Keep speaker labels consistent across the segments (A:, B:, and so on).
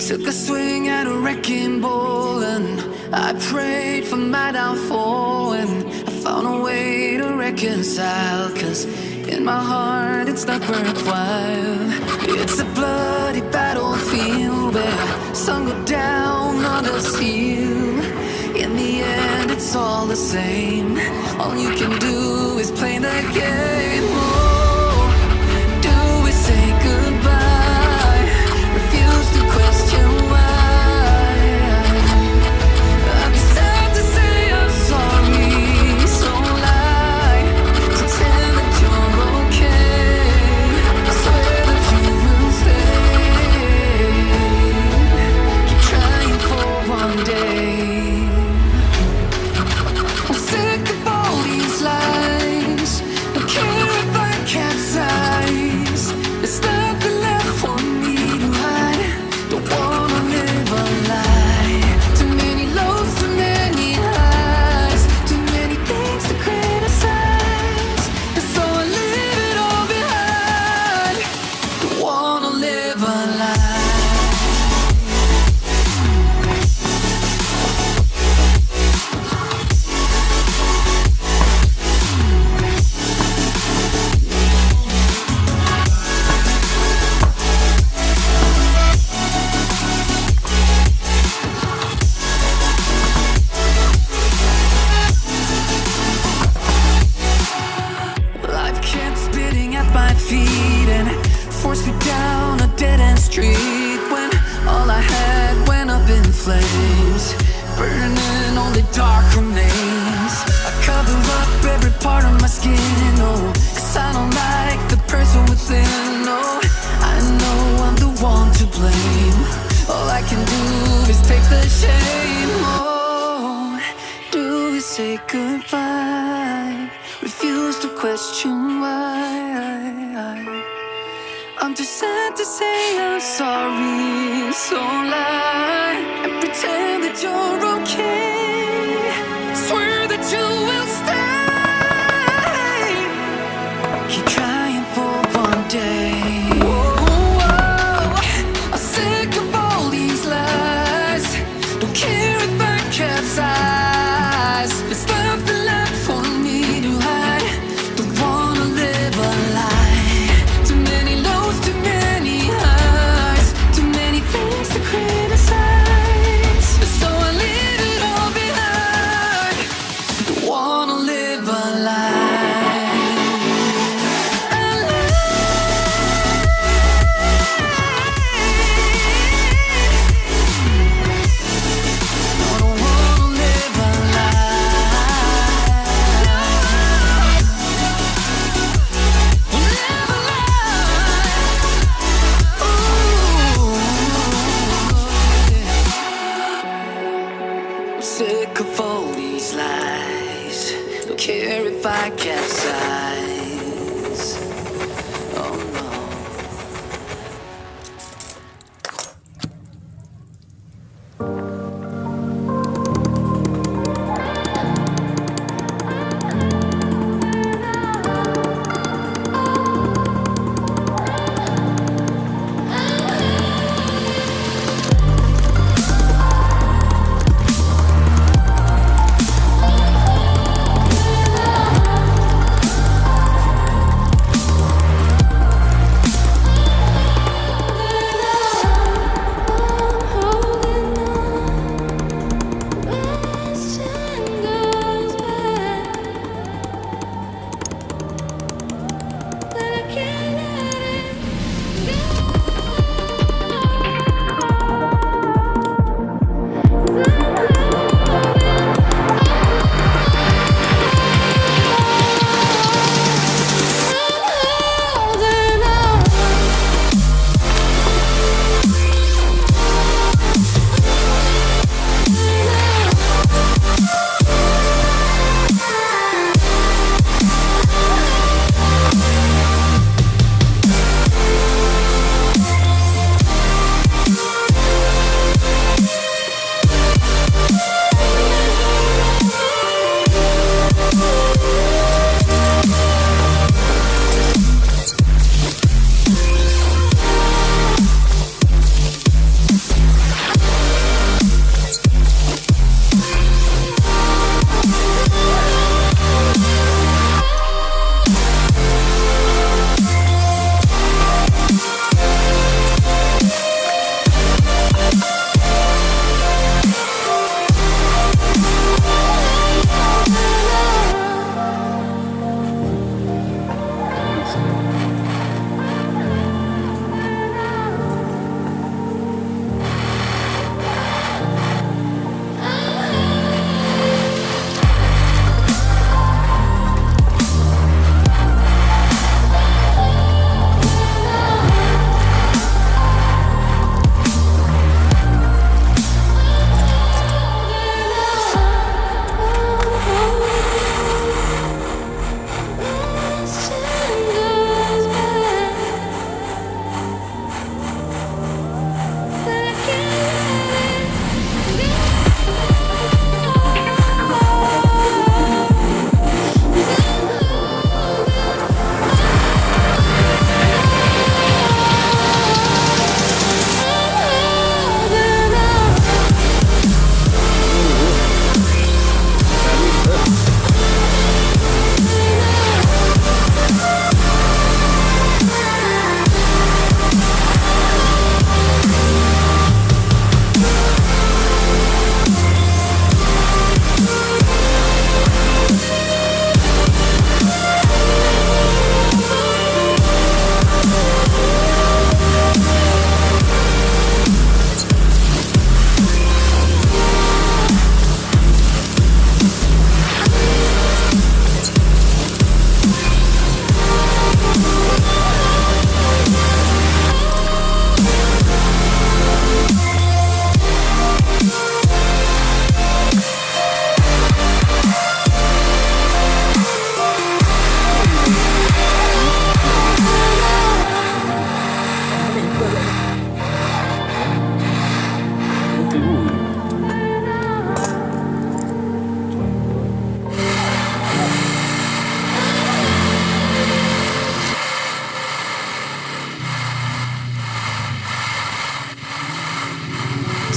A: Took a swing at a wrecking ball and I prayed for my downfall, and I found a way to reconcile, 'cause in my heart it's not worthwhile. It's a bloody battlefield where some go down, others heal. In the end it's all the same. All you can do is play the game. Oh, do we say goodbye? Refuse to question why. I'm sad to say I'm sorry, so lie. Pretend that you're okay. Swear that you will stay. Keep trying for one day. I'm sick of all these lies. Don't care if I capsize. There's nothing left for me to hide. Don't wanna live a lie. Too many lows, too many highs. Too many things to criticize. And so I leave it all behind. Don't wanna live a lie. Life kept spitting at my feet and forced me down a dead-end street, when all I had went up in flames, burning only dark remains. I cover up every part of my skin, oh, 'cause I don't like the person within. Oh, I know I'm the one to blame. All I can do is take the shame. Oh, do we say goodbye? Refuse to question why. I'm too sad to say I'm sorry, so lie and pretend that you're okay. Swear that you will stay. Keep trying for one day. Whoa, I'm sick of all these lies. Don't care if I capsize. There's nothing left for me to hide. Don't wanna live a lie. Too many lows, too many highs. Too many things to criticize. So I leave it all behind. Don't wanna live a lie. A lie. I don't wanna live a lie. Live a lie. Ooh. I'm sick of all these lies. Don't care if I capsize. Oh no.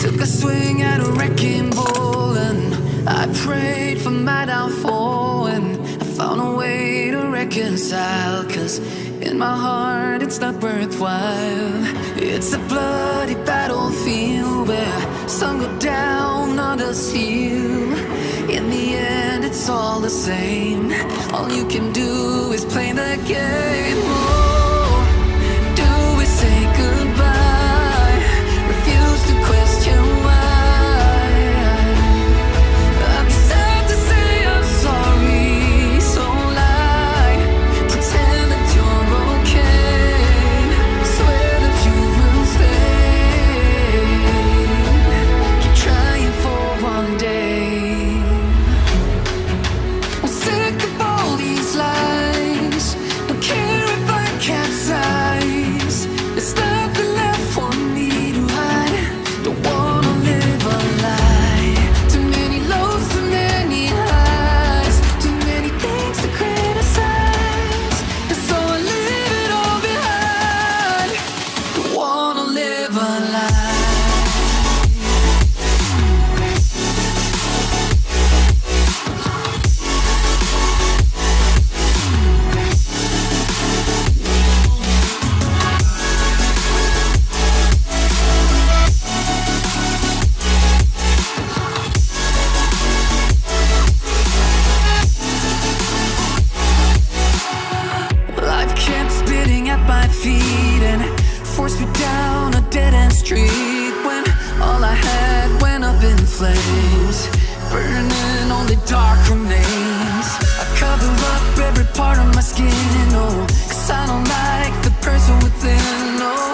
A: Took a swing at a wrecking ball and I prayed for my downfall, and I found a way to reconcile, 'cause in my heart it's not worthwhile. It's a bloody battlefield where some go down, others heal. In the end it's all the same. All you can do is play the game. Oh, do we say goodbye? Refuse to question why. I'm sad to say I'm sorry, so lie. Pretend that you're okay. Swear that you will stay. Keep trying for one day. I'm sick of all these lies. Don't care if I capsize. There's nothing left for me to hide. Don't wanna live a lie. Too many lows, too many highs. Too many things to criticize. And so I leave it all behind. Don't wanna live a lie. Life kept spitting at my feet and forced me down a dead-end street, when all I had went up in flames, burning only dark remains. I cover up every part of my skin, oh, 'cause I don't like the person within. Oh,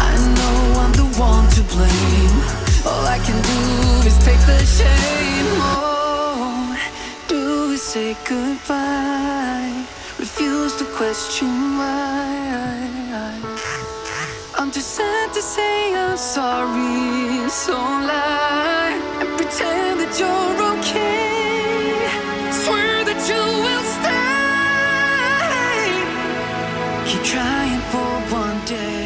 A: I know I'm the one to blame. All I can do is take the shame. Oh, do we say goodbye? Refuse to question why. I'm too sad to say I'm sorry, so lie and pretend that you're okay. Swear that you will stay. Keep trying for one day.